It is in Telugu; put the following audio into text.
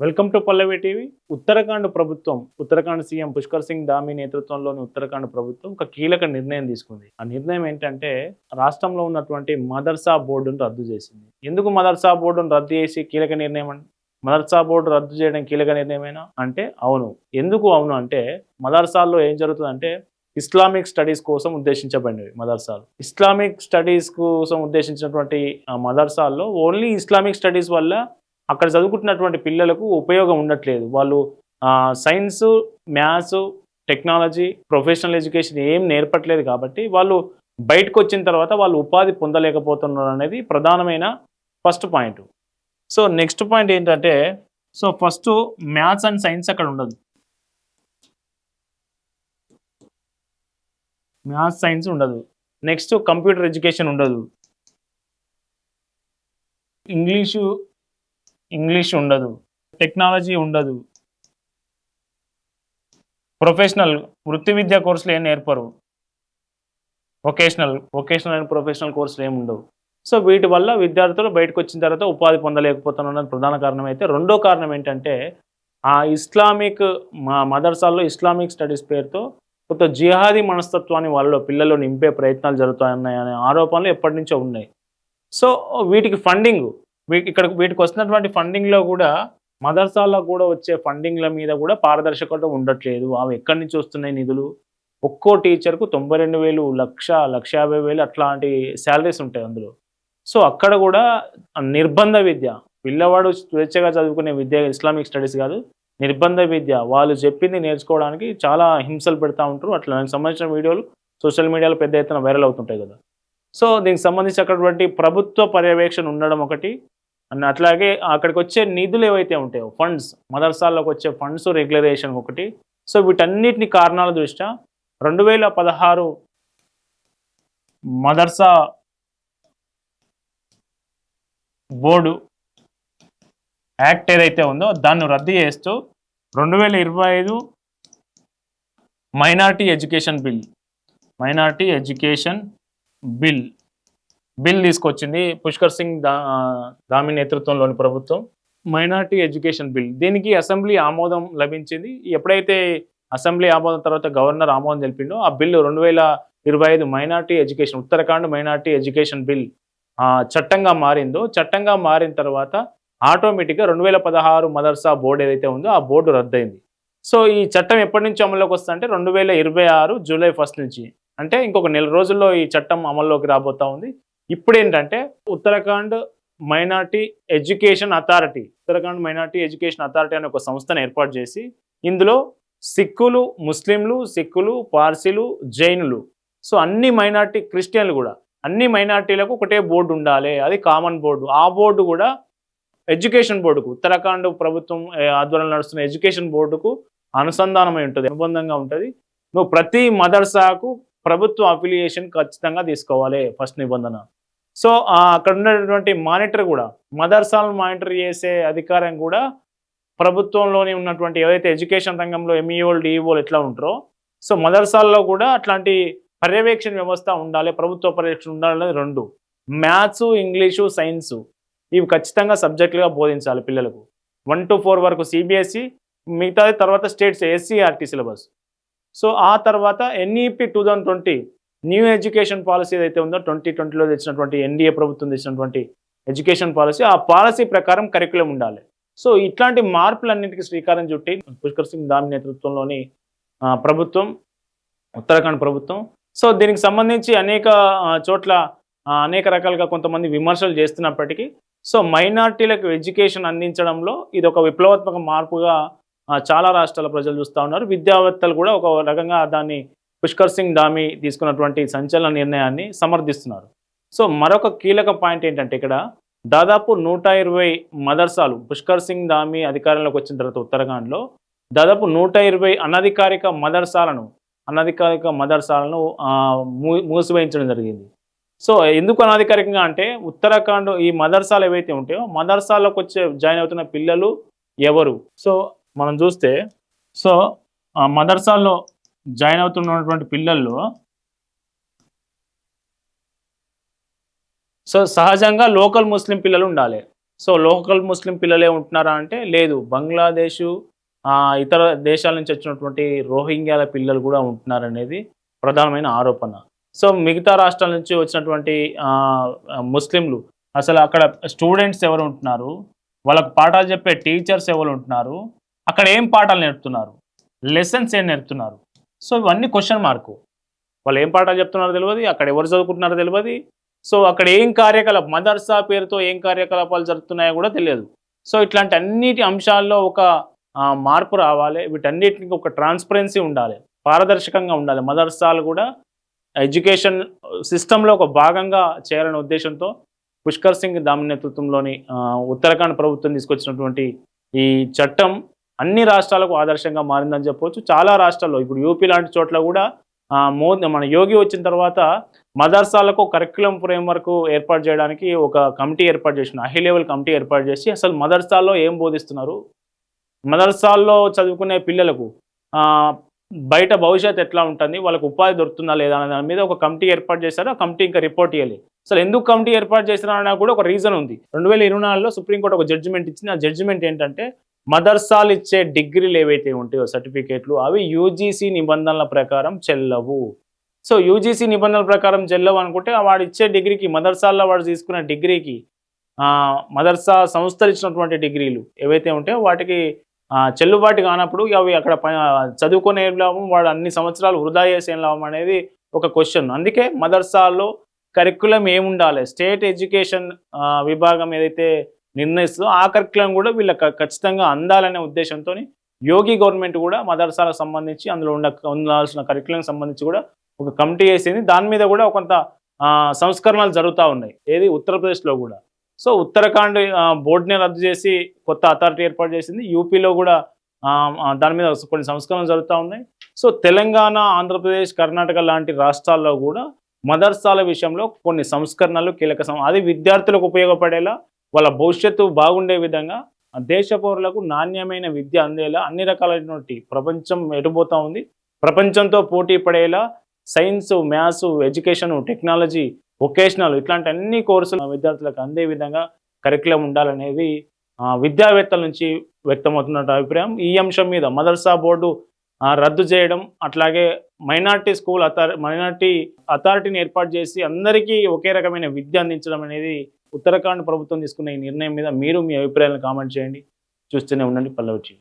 Welcome to Pallavi TV. Uttarakhand CM Pushkar Singh Dhami నేతృత్వంలోని ఉత్తరాఖండ్ ప్రభుత్వం ఒక కీలక నిర్ణయం తీసుకుంది. ఆ నిర్ణయం ఏంటంటే రాష్ట్రంలో ఉన్నటువంటి మదర్సా బోర్డును రద్దు చేసింది. ఎందుకు మదర్సా బోర్డును రద్దు చేసి కీలక నిర్ణయం మదర్సా బోర్డు రద్దు చేయడం కీలక నిర్ణయమేనా అంటే అవును. ఎందుకు అవును అంటే మదర్సాల్లో ఏం జరుగుతుందంటే ఇస్లామిక్ స్టడీస్ కోసం ఉద్దేశించబడినవి మదర్సాలు. ఇస్లామిక్ స్టడీస్ కోసం ఉద్దేశించినటువంటి మదర్సాల్లో ఓన్లీ ఇస్లామిక్ స్టడీస్ వల్ల అక్కడ చదువుకుంటున్నటువంటి పిల్లలకు ఉపయోగం ఉండట్లేదు. వాళ్ళు science, maths, technology, professional education ఏం నేర్పట్లేదు కాబట్టి వాళ్ళు బయటకు వచ్చిన తర్వాత వాళ్ళు ఉపాధి పొందలేకపోతున్నారు అనేది ప్రధానమైన first point. So next point ఏంటంటే ఫస్ట్ మ్యాథ్స్ అండ్ సైన్స్ అక్కడ ఉండదు. మ్యాథ్స్ సైన్స్ ఉండదు. నెక్స్ట్ కంప్యూటర్ ఎడ్యుకేషన్ ఉండదు. ఇంగ్లీష్ ఉండదు. టెక్నాలజీ ఉండదు. ప్రొఫెషనల్ వృత్తి విద్యా కోర్సులు ఏం నేర్పరు. వొకేషనల్ అండ్ ప్రొఫెషనల్ కోర్సులు ఏమి ఉండవు. సో వీటి వల్ల విద్యార్థులు బయటకు వచ్చిన తర్వాత ఉపాధి పొందలేకపోతున్న ప్రధాన కారణం. అయితే రెండో కారణం ఏంటంటే ఆ ఇస్లామిక్ మదర్సాల్లో ఇస్లామిక్ స్టడీస్ పేరుతో కొంత జిహాదీ మనస్తత్వాన్ని వాళ్ళలో పిల్లల్లో నింపే ప్రయత్నాలు జరుగుతున్నాయనే ఆరోపణలు ఎప్పటి నుంచో ఉన్నాయి. సో వీటికి ఫండింగ్ వీటికి వస్తున్నటువంటి ఫండింగ్లో కూడా మదర్సాల్లో కూడా వచ్చే ఫండింగ్ల మీద కూడా పారదర్శకత ఉండట్లేదు. అవి ఎక్కడి నుంచి వస్తున్నాయి నిధులు? ఒక్కో టీచర్కు 92,000, 1,50,000 అట్లాంటి శాలరీస్ ఉంటాయి అందులో. సో అక్కడ కూడా నిర్బంధ విద్య, పిల్లవాడు స్వేచ్ఛగా చదువుకునే విద్య ఇస్లామిక్ స్టడీస్ కాదు, నిర్బంధ విద్య. వాళ్ళు చెప్పింది నేర్చుకోవడానికి చాలా హింసలు పెడతా ఉంటారు. అట్లా దానికి సంబంధించిన వీడియోలు సోషల్ మీడియాలో పెద్ద ఎత్తున వైరల్ అవుతుంటాయి కదా. సో దీనికి సంబంధించి అక్కడటువంటి ప్రభుత్వ పర్యవేక్షణ ఉండడం ఒకటి, అండ్ అట్లాగే అక్కడికి వచ్చే నిధులు ఏవైతే ఉంటాయో ఫండ్స్, మదర్సాల్లోకి వచ్చే ఫండ్స్ రెగ్యులరేషన్ ఒకటి. సో వీటన్నిటిని కారణాల దృష్ట్యా 2016 మదర్సా బోర్డు యాక్ట్ ఏదైతే ఉందో దాన్ని రద్దు చేస్తూ 2025 మైనారిటీ ఎడ్యుకేషన్ బిల్ తీసుకొచ్చింది పుష్కర్ సింగ్ ధామీ నేతృత్వంలోని ప్రభుత్వం. మైనారిటీ ఎడ్యుకేషన్ బిల్, దీనికి అసెంబ్లీ ఆమోదం లభించింది. ఎప్పుడైతే అసెంబ్లీ ఆమోదం తర్వాత గవర్నర్ ఆమోదం తెలిపిండో ఆ bill 2025 minority education, Uttarakhand minority education bill చట్టంగా మారిందో, చట్టంగా మారిన తర్వాత ఆటోమేటిక్గా 2016 మదర్సా బోర్డు ఏదైతే ఉందో ఆ బోర్డు రద్దయింది. సో ఈ చట్టం ఎప్పటి నుంచి అమల్లోకి వస్తుంది అంటే 2026 జూలై 1 నుంచి, అంటే ఇంకొక నెల రోజుల్లో ఈ చట్టం అమల్లోకి రాబోతా ఉంది. ఇప్పుడు ఏంటంటే ఉత్తరాఖండ్ మైనారిటీ ఎడ్యుకేషన్ అథారిటీ అనే ఒక సంస్థను ఏర్పాటు చేసి ఇందులో సిక్కులు, ముస్లింలు, పార్సీలు, జైనులు, సో అన్ని మైనారిటీ, క్రిస్టియన్లు కూడా, అన్ని మైనారిటీలకు ఒకటే బోర్డు ఉండాలి. అది కామన్ బోర్డు. ఆ బోర్డు కూడా ఎడ్యుకేషన్ బోర్డుకు, ఉత్తరాఖండ్ ప్రభుత్వం ఆధ్వర్యంలో నడుస్తున్న ఎడ్యుకేషన్ బోర్డుకు అనుసంధానమై ఉంటుంది, అనుబంధంగా ఉంటుంది. నువ్వు ప్రతి మదర్సాకు ప్రభుత్వ అఫిలియేషన్ ఖచ్చితంగా తీసుకోవాలి, ఫస్ట్ నిబంధన. సో అక్కడ ఉన్నటువంటి మానిటర్ కూడా, మదర్సాలను మానిటర్ చేసే అధికారం కూడా ప్రభుత్వంలోనే ఉన్నటువంటి ఏవైతే ఎడ్యుకేషన్ రంగంలో ఎంఈఓలు, డిఈఓలు ఎట్లా ఉంటారో, సో మదర్సాల్లో కూడా అట్లాంటి పర్యవేక్షణ వ్యవస్థ ఉండాలి, ప్రభుత్వ పర్యవేక్షణ ఉండాలనేది రెండు. మ్యాథ్స్, ఇంగ్లీషు, సైన్సు ఇవి ఖచ్చితంగా సబ్జెక్టులుగా బోధించాలి పిల్లలకు. 1 to 4 వరకు సిబిఎస్ఈ, మిగతా తర్వాత స్టేట్స్ ఎస్సీఆర్టీ సిలబస్. సో ఆ తర్వాత ఎన్ఈపి 2020 న్యూ ఎడ్యుకేషన్ పాలసీ ఏదైతే ఉందో 2020లో తెచ్చినటువంటి ఎన్డీఏ ప్రభుత్వం తెచ్చినటువంటి ఎడ్యుకేషన్ పాలసీ, ఆ పాలసీ ప్రకారం కరికులం ఉండాలి. సో ఇట్లాంటి మార్పులన్నింటికి శ్రీకారం చుట్టి పుష్కర్ సింగ్ ధామీ నేతృత్వంలోని ప్రభుత్వం, ఉత్తరాఖండ్ ప్రభుత్వం, సో దీనికి సంబంధించి అనేక చోట్ల అనేక రకాలుగా కొంతమంది విమర్శలు చేస్తున్నప్పటికీ, సో మైనార్టీలకు ఎడ్యుకేషన్ అందించడంలో ఇది ఒక విప్లవాత్మక మార్పుగా చాలా రాష్ట్రాల ప్రజలు చూస్తూ ఉన్నారు. విద్యావేత్తలు కూడా ఒక రకంగా దాన్ని పుష్కర్ సింగ్ ధామీ తీసుకున్నటువంటి సంచలన నిర్ణయాన్ని సమర్థిస్తున్నారు. సో మరొక కీలక పాయింట్ ఏంటంటే ఇక్కడ దాదాపు 120 మదర్సాలు పుష్కర్ సింగ్ ధామీ అధికారంలోకి వచ్చిన తర్వాత ఉత్తరాఖండ్లో దాదాపు 120 అనధికారిక మదర్సాలను మూసివేయించడం జరిగింది. సో ఎందుకు అనధికారికంగా అంటే ఉత్తరాఖండ్ ఈ మదర్సాలు ఏవైతే ఉంటాయో మదర్సాలకు జాయిన్ అవుతున్న పిల్లలు ఎవరు? సో మనం చూస్తే మదర్సాల్లో జాయిన్ అవుతున్నటువంటి పిల్లల్లో సో సహజంగా లోకల్ ముస్లిం పిల్లలు ఉండాలి. సో లోకల్ ముస్లిం పిల్లలే ఉంటున్నారా అంటే లేదు. బంగ్లాదేశు, ఇతర దేశాల నుంచి వచ్చినటువంటి రోహింగ్యాల పిల్లలు కూడా ఉంటున్నారనేది ప్రధానమైన ఆరోపణ. సో మిగతా రాష్ట్రాల నుంచి వచ్చినటువంటి ముస్లింలు అసలు అక్కడ స్టూడెంట్స్ ఎవరు ఉంటున్నారు? వాళ్ళకి పాఠాలు చెప్పే టీచర్స్ ఎవరు ఉంటున్నారు? అక్కడ ఏం పాఠాలు నేర్పుతున్నారు? లెసన్స్ ఏం నేర్పుతున్నారు? సో ఇవన్నీ క్వెషన్ మార్కు. వాళ్ళు ఏం పాఠాలు చెప్తున్నారో తెలవది. అక్కడ ఎవరు చదువుకుంటున్నారో తెలవది. సో అక్కడ ఏం కార్యకలాపం మదర్సా పేరుతో ఏం కార్యకలాపాలు జరుగుతున్నాయో కూడా తెలియదు. సో ఇట్లాంటి అన్నిటి అంశాల్లో ఒక మార్పు రావాలి. వీటన్నిటికి ఒక ట్రాన్స్పరెన్సీ ఉండాలి. పారదర్శకంగా ఉండాలి. మదర్సాలు కూడా ఎడ్యుకేషన్ సిస్టంలో ఒక భాగంగా చేయాలనే ఉద్దేశంతో పుష్కర్ సింగ్ ధామి నేతృత్వంలోని ఉత్తరాఖండ్ ప్రభుత్వం తీసుకొచ్చినటువంటి ఈ చట్టం అన్ని రాష్ట్రాలకు ఆదర్శంగా మారిందని చెప్పవచ్చు. చాలా రాష్ట్రాల్లో ఇప్పుడు యూపీ లాంటి చోట్ల కూడా మన యోగి వచ్చిన తర్వాత మదర్సాలకు కరిక్యులం ఫ్రేమ్వర్క్ ఏర్పాటు చేయడానికి ఒక కమిటీ ఏర్పాటు చేసిన హై లెవెల్ కమిటీ ఏర్పాటు చేసి అసలు మదర్సాల్లో ఏం బోధిస్తున్నారు, మదర్సాల్లో చదువుకునే పిల్లలకు బయట భవిష్యత్తు ఎట్లా ఉంటుంది, వాళ్ళకు ఉపాధి దొరుకుతుందా లేదా అనే దాని మీద ఒక కమిటీ ఏర్పాటు చేశారు. ఆ కమిటీ ఇంకా రిపోర్ట్ ఇవ్వాలి. అసలు ఎందుకు కమిటీ ఏర్పాటు చేసినా కూడా ఒక రీజన్ ఉంది. 2024లో సుప్రీంకోర్టు ఒక జడ్జిమెంట్ ఇచ్చింది. ఆ జడ్జిమెంట్ ఏంటంటే మదర్సాలు ఇచ్చే డిగ్రీలు ఏవైతే ఉంటాయో సర్టిఫికేట్లు అవి యూజీసీ నిబంధనల ప్రకారం చెల్లవు. సో యూజీసీ నిబంధనల ప్రకారం చెల్లవు అనుకుంటే వాడు ఇచ్చే డిగ్రీకి మదర్సాల్లో వాడు తీసుకున్న డిగ్రీకి మదర్సా సంస్థలు ఇచ్చినటువంటి డిగ్రీలు ఏవైతే ఉంటాయో వాటికి చెల్లుబాటు కానప్పుడు అవి అక్కడ చదువుకునే లాభం వాడు అన్ని సంవత్సరాలు వృధా చేసే లాభం అనేది ఒక క్వశ్చన్. అందుకే మదర్సాల్లో కరిక్యులం ఏముండాలి, స్టేట్ ఎడ్యుకేషన్ విభాగం ఏదైతే నిర్ణయిస్తుందో ఆ కరిక్యులం కూడా వీళ్ళకి ఖచ్చితంగా అందాలనే ఉద్దేశంతో యోగి గవర్నమెంట్ కూడా మదర్సాలకు సంబంధించి అందులో ఉండాల్సిన కరిక్యులం సంబంధించి కూడా ఒక కమిటీ వేసింది. దాని మీద కూడా కొంత సంస్కరణలు జరుగుతూ ఉన్నాయి. ఏది ఉత్తరప్రదేశ్లో కూడా. సో ఉత్తరాఖండ్ బోర్డుని రద్దు చేసి కొత్త అథారిటీ ఏర్పాటు చేసింది. యూపీలో కూడా దాని మీద కొన్ని సంస్కరణలు జరుగుతూ ఉన్నాయి. సో తెలంగాణ, ఆంధ్రప్రదేశ్, కర్ణాటక లాంటి రాష్ట్రాల్లో కూడా మదర్సాల విషయంలో కొన్ని సంస్కరణలు అది విద్యార్థులకు ఉపయోగపడేలా వాళ్ళ భవిష్యత్తు బాగుండే విధంగా దేశ పౌరులకు నాణ్యమైన విద్య అందేలా అన్ని రకాలైనటువంటి ప్రపంచం ఎటుపోతూ ఉంది. ప్రపంచంతో పోటీ పడేలా science, maths, education, technology, vocational ఇట్లాంటి అన్ని కోర్సులు విద్యార్థులకు అందే విధంగా కరిక్యులం ఉండాలనేది విద్యావేత్తల నుంచి వ్యక్తమవుతున్న అభిప్రాయం. ఈ అంశం మీద మదర్సా బోర్డు రద్దు చేయడం, అట్లాగే మైనార్టీ అథారిటీని ఏర్పాటు చేసి అందరికీ ఒకే రకమైన విద్య అందించడం అనేది ఉత్తరాఖండ్ ప్రభుత్వం తీసుకున్న ఈ నిర్ణయం మీద మీరు మీ అభిప్రాయాలను కామెంట్ చేయండి. చూస్తూనే ఉండండి పల్లవి టీవీ.